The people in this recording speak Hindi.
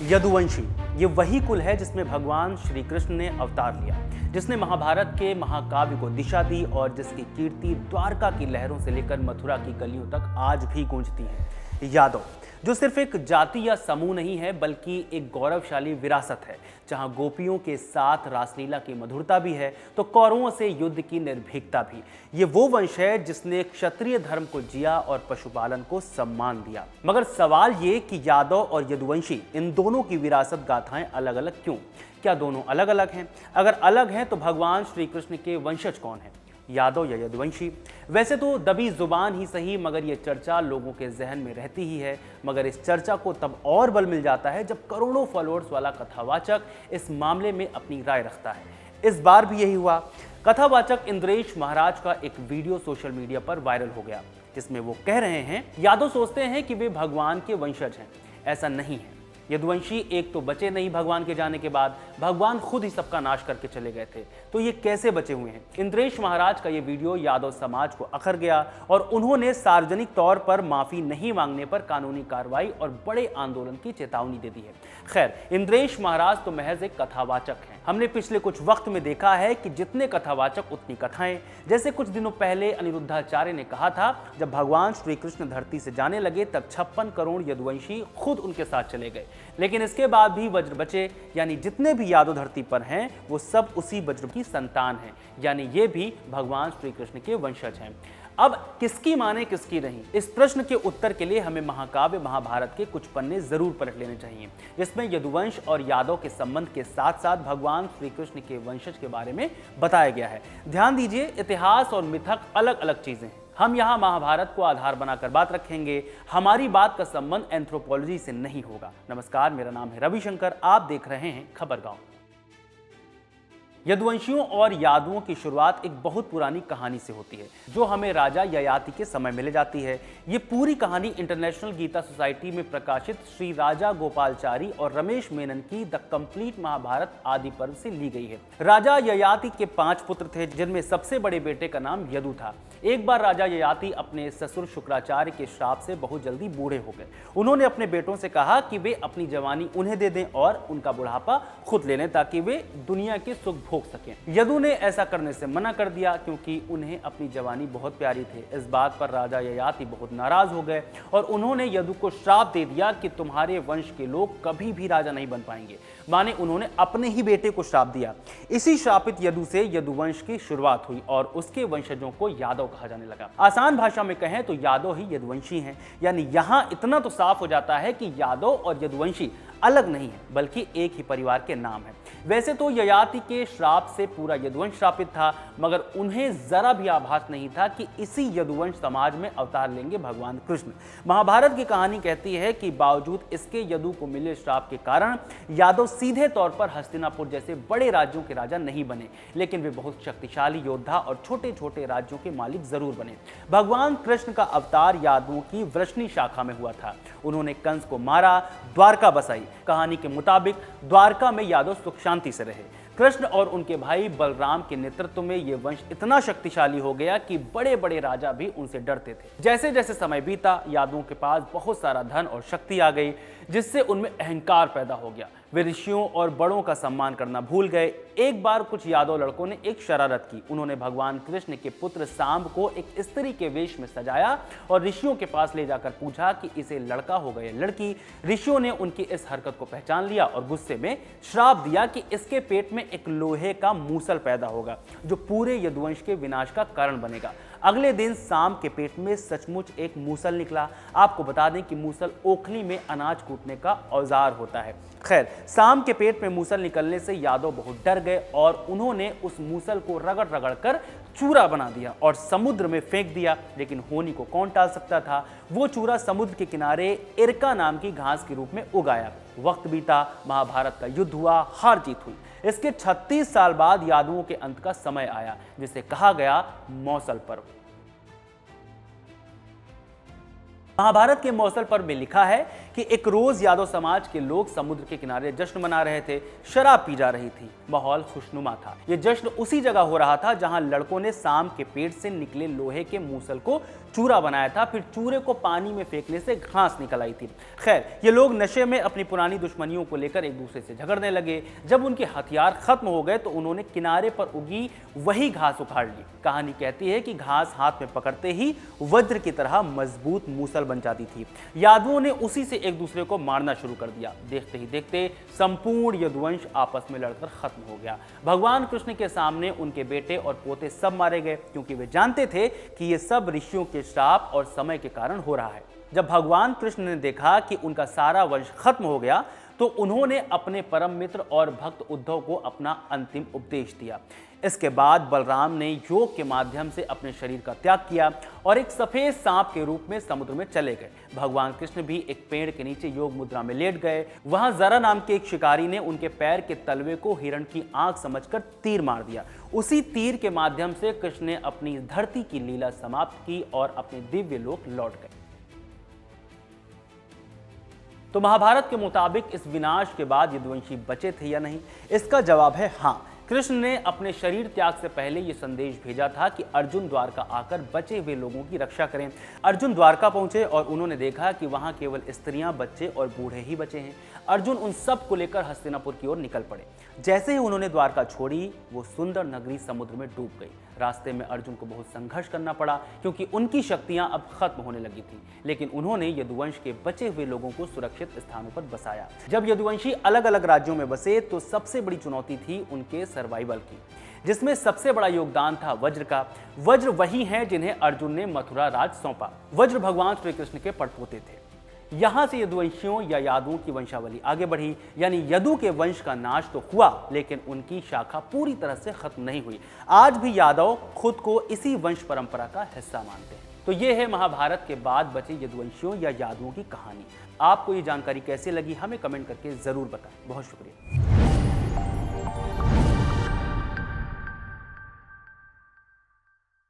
यदुवंशी ये वही कुल है जिसमें भगवान श्री कृष्ण ने अवतार लिया, जिसने महाभारत के महाकाव्य को दिशा दी और जिसकी कीर्ति द्वारका की लहरों से लेकर मथुरा की गलियों तक आज भी गूंजती है। यादव जो सिर्फ एक जाति या समूह नहीं है बल्कि एक गौरवशाली विरासत है। जहां गोपियों के साथ रासलीला की मधुरता भी है तो कौरवों से युद्ध की निर्भीकता भी। ये वो वंश है जिसने क्षत्रिय धर्म को जिया और पशुपालन को सम्मान दिया। मगर सवाल ये कि यादव और यदुवंशी इन दोनों की विरासत गाथाएं अलग अलग क्यों? क्या दोनों अलग अलग हैं? अगर अलग हैं तो भगवान श्री कृष्ण के वंशज कौन हैं, यादव या यदुवंशी? वैसे तो दबी जुबान ही सही मगर ये चर्चा लोगों के जहन में रहती ही है। मगर इस चर्चा को तब और बल मिल जाता है जब करोड़ों फॉलोअर्स वाला कथावाचक इस मामले में अपनी राय रखता है। इस बार भी यही हुआ। कथावाचक इंद्रेश महाराज का एक वीडियो सोशल मीडिया पर वायरल हो गया जिसमें वो कह रहे हैं यादव सोचते हैं कि वे भगवान के वंशज हैं। ऐसा नहीं है। यदुवंशी एक तो बचे नहीं, भगवान के जाने के बाद भगवान खुद ही सबका नाश करके चले गए थे, तो ये कैसे बचे हुए हैं? इंद्रेश महाराज का ये वीडियो यादव समाज को अखर गया और उन्होंने सार्वजनिक तौर पर माफी नहीं मांगने पर कानूनी कार्रवाई और बड़े आंदोलन की चेतावनी दे दी है। खैर, इंद्रेश महाराज तो महज एक कथावाचक हैं। हमने पिछले कुछ वक्त में देखा है कि जितने कथावाचक उतनी कथाएं। जैसे कुछ दिनों पहले अनिरुद्धाचार्य ने कहा था जब भगवान श्री कृष्ण धरती से जाने लगे तब 56 करोड़ यदुवंशी खुद उनके साथ चले गए, लेकिन इसके बाद भी वज्र बचे। यानी जितने भी यादव धरती पर हैं वो सब उसी वज्र की संतान हैं, यानी ये भी भगवान श्री कृष्ण के वंशज हैं। अब किसकी माने किसकी नहीं, इस प्रश्न के उत्तर के लिए हमें महाकाव्य महाभारत के कुछ पन्ने जरूर पलट लेने चाहिए जिसमें यदुवंश और यादव के संबंध के साथ साथ भगवान श्री कृष्ण के वंशज के बारे में बताया गया है। ध्यान दीजिए, इतिहास और मिथक अलग अलग चीजें हैं। हम यहाँ महाभारत को आधार बनाकर बात रखेंगे। हमारी बात का संबंध एंथ्रोपोलॉजी से नहीं होगा। नमस्कार, मेरा नाम है रविशंकर, आप देख रहे हैं खबर गांव। यदुवंशियों और यादवों की शुरुआत एक बहुत पुरानी कहानी से होती है जो हमें राजा ययाति के समय मिले जाती है। ये पूरी कहानी इंटरनेशनल गीता सोसाइटी में प्रकाशित श्री राजा गोपालचारी और रमेश मेनन की द कंप्लीट महाभारत आदि पर्व से ली गई है। राजा ययाति के 5 पुत्र थे जिनमें सबसे बड़े बेटे का नाम यदु था। एक बार राजा ययाति अपने ससुर शुक्राचार्य के श्राप से बहुत जल्दी बूढ़े हो गए। उन्होंने अपने बेटों से कहा कि वे अपनी जवानी उन्हें दे दें और उनका बुढ़ापा खुद ले लें ताकि वे दुनिया के सुख भोग सकें। यदु ने ऐसा करने से मना कर दिया क्योंकि उन्हें अपनी जवानी बहुत प्यारी थी। इस बात पर राजा ययाति बहुत नाराज हो गए और उन्होंने यदु को श्राप दे दिया कि तुम्हारे वंश के लोग कभी भी राजा नहीं बन पाएंगे। माने उन्होंने अपने ही बेटे को श्राप दिया। इसी श्रापित यदु से यदुवंश की शुरुआत हुई और उसके वंशजों को यादव कहा जाने लगा। आसान भाषा में कहें तो यादव ही यदुवंशी हैं। यानी यहां इतना तो साफ हो जाता है कि यादव और यदुवंशी अलग नहीं है बल्कि एक ही परिवार के नाम है। वैसे तो ययाति के श्राप से पूरा यदुवंश श्रापित था मगर उन्हें जरा भी आभास नहीं था कि इसी यदुवंश समाज में अवतार लेंगे भगवान कृष्ण। महाभारत की कहानी कहती है कि बावजूद इसके यदु को मिले श्राप के कारण यादव सीधे तौर पर हस्तिनापुर जैसे बड़े राज्यों के राजा नहीं बने, लेकिन वे बहुत शक्तिशाली योद्धा और छोटे छोटे राज्यों के मालिक जरूर बने। भगवान कृष्ण का अवतार यादवों की वृष्णि शाखा में हुआ था। उन्होंने कंस को मारा, द्वारका बसाई। कहानी के मुताबिक द्वारका में यादव सुख शांति से रहे। कृष्ण और उनके भाई बलराम के नेतृत्व में यह वंश इतना शक्तिशाली हो गया कि बड़े बड़े राजा भी उनसे डरते थे। जैसे जैसे समय बीता यादवों के पास बहुत सारा धन और शक्ति आ गई जिससे उनमें अहंकार पैदा हो गया। वे ऋषियों और बड़ों का सम्मान करना भूल गए। एक बार कुछ यादव लड़कों ने एक शरारत की। उन्होंने भगवान कृष्ण के पुत्र सांब को एक स्त्री के वेश में सजाया और ऋषियों के पास ले जाकर पूछा कि इसे लड़का होगा या लड़की। ऋषियों ने उनकी इस हरकत को पहचान लिया और गुस्से में श्राप दिया कि इसके पेट में एक लोहे का मूसल पैदा होगा जो पूरे यदुवंश के विनाश का कारण बनेगा। अगले दिन सांब के पेट में सचमुच एक मूसल निकला। आपको बता दें कि मूसल ओखली में अनाज कूटने का औजार होता है। खैर, सांब के पेट में मूसल निकलने से यादव बहुत डर गए और उन्होंने उस मूसल को रगड़ रगड़ कर चूरा बना दिया और समुद्र में फेंक दिया। लेकिन होनी को कौन टाल सकता था। वो चूरा समुद्र के किनारे इरका नाम की घास के रूप में उगाया। वक्त बीता, महाभारत का युद्ध हुआ, हार जीत हुई। इसके 36 साल बाद यादवों के अंत का समय आया जिसे कहा गया मौसल पर्व। महाभारत के मौसल पर्व में लिखा है कि एक रोज यादव समाज के लोग समुद्र के किनारे जश्न मना रहे थे, शराब पी जा रही थी, माहौल खुशनुमा था। ये जश्न उसी जगह हो रहा था जहां लड़कों ने सांप के पेट से निकले लोहे के मूसल को चूरा बनाया था, फिर चूरे को पानी में फेंकने से घास निकल आई थी। खैर, ये लोग नशे में अपनी पुरानी दुश्मनियों को लेकर एक दूसरे से झगड़ने लगे। जब उनके हथियार खत्म हो गए तो उन्होंने किनारे पर उगी वही घास उखाड़ ली। कहानी कहती है कि घास हाथ में पकड़ते ही वज्र की तरह मजबूत मूसल बन जाती थी। यादवों ने उसी से एक दूसरे को मारना शुरू कर दिया। देखते ही देखते संपूर्ण यदुवंश आपस में लड़कर खत्म हो गया। भगवान कृष्ण के सामने उनके बेटे और पोते सब मारे गए, क्योंकि वे जानते थे कि ये सब ऋषियों के श्राप और समय के कारण हो रहा है। जब भगवान कृष्ण ने देखा कि उनका सारा वंश खत्म हो गया तो उन्होंने अपने परम मित्र और भक्त उद्धव को अपना अंतिम उपदेश दिया। इसके बाद बलराम ने योग के माध्यम से अपने शरीर का त्याग किया और एक सफेद सांप के रूप में समुद्र में चले गए। भगवान कृष्ण भी एक पेड़ के नीचे योग मुद्रा में लेट गए। वहां जरा नाम के एक शिकारी ने उनके पैर के तलवे को हिरण की आंख समझकर तीर मार दिया। उसी तीर के माध्यम से कृष्ण ने अपनी धरती की लीला समाप्त की और अपने दिव्य लोक लौट गए। तो महाभारत के मुताबिक इस विनाश के बाद यदुवंशी बचे थे या नहीं? इसका जवाब है हाँ। कृष्ण ने अपने शरीर त्याग से पहले यह संदेश भेजा था कि अर्जुन द्वारका आकर बचे हुए लोगों की रक्षा करें। अर्जुन द्वारका पहुंचे और उन्होंने देखा कि वहां केवल स्त्रियां, बच्चे और बूढ़े ही बचे हैं। अर्जुन उन सब को लेकर हस्तिनापुर की ओर निकल पड़े। जैसे ही उन्होंने द्वारका छोड़ी, वो सुंदर नगरी समुद्र में डूब गई। रास्ते में अर्जुन को बहुत संघर्ष करना पड़ा, क्योंकि उनकी शक्तियां अब खत्म होने लगी थी। लेकिन उन्होंने यदुवंश के बचे हुए लोगों को सुरक्षित स्थानों पर बसाया। जब यदुवंशी अलग अलग राज्यों में बसे तो सबसे बड़ी चुनौती थी उनके सर्वाइवल की, जिसमें सबसे बड़ा योगदान था वज्र का। वज्र वही हैं जिन्हें अर्जुन ने मथुरा राज सौंपा। वज्र भगवान श्री कृष्ण के पड़पोते थे। यहां से यदुवंशियों या यादवों की वंशावली आगे बढ़ी, यानी यदु के वंश का नाश तो हुआ, लेकिन उनकी शाखा पूरी तरह से खत्म नहीं हुई। आज भी यादव खुद को इसी वंश परंपरा का हिस्सा मानते हैं। तो ये है महाभारत के बाद बचे यदुवंशियों या यादवों की कहानी। आपको ये जानकारी कैसे लगी, हमें कमेंट करके जरूर बताएं। बहुत शुक्रिया।